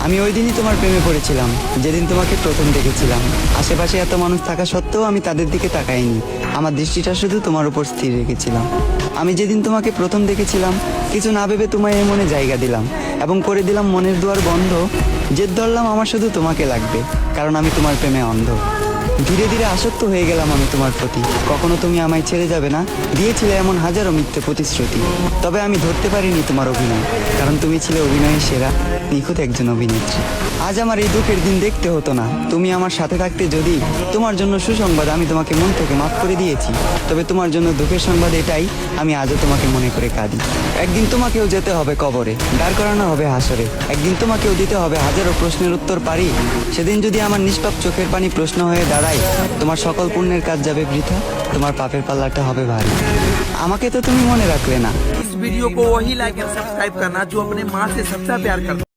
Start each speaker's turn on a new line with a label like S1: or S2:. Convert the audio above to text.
S1: আমি ওই দিনই তোমার প্রেমে পড়েছিলাম, যেদিন তোমাকে প্রথম দেখেছিলাম। আশেপাশে এত মানুষ থাকা সত্ত্বেও আমি তাদের দিকে তাকাইনি, আমার দৃষ্টিটা শুধু তোমার উপর স্থির রেখেছিলাম। আমি যেদিন তোমাকে প্রথম দেখেছিলাম, কিছু না ভেবে তোমায় এ মনে জায়গা দিলাম এবং করে দিলাম মনের দুয়ার বন্ধ। জেদ ধরলাম আমার শুধু তোমাকে লাগবে, কারণ আমি তোমার প্রেমে অন্ধ। ধীরে ধীরে আসক্ত হয়ে গেলাম আমি তোমার প্রতি। কখনো তুমি আমায় ছেড়ে যাবে না দিয়েছিলে এমন হাজারো মিথ্যে প্রতিশ্রুতি। তবে আমি ধরতে পারিনি তোমার অভিনয়, কারণ তুমি ছিলে অভিনয়ের সেরা, নিখুঁত একজন অভিনেত্রী। আজ আমার এই দুঃখের দিন দেখতে হতো না, তুমি আমার সাথে থাকতে। যদি তোমার জন্য সুসংবাদ, আমি তোমাকে মন থেকে মাফ করে দিয়েছি। তবে তোমার জন্য দুঃখের সংবাদ এটাই, আমি আজও তোমাকে মনে করে কাঁদি। একদিন তোমাকেও যেতে হবে কবরে, দাঁড় করানো হবে হাসরে। একদিন তোমাকেও দিতে হবে হাজারো প্রশ্নের উত্তর পারি। সেদিন যদি আমার নিষ্পাপ চোখের পানি প্রশ্ন হয়ে দাঁড়ায়, তোমার সকল পুণ্যের কাজ যাবে বৃথা, তোমার পাপের পাল্লাটা হবে ভারী। আমাকে তো তুমি মনে রাখলে না।
S2: इस वीडियो को वही लाइक एंड सब्सक्राइब करना जो अपने माँ से सच्चा प्यार करता है।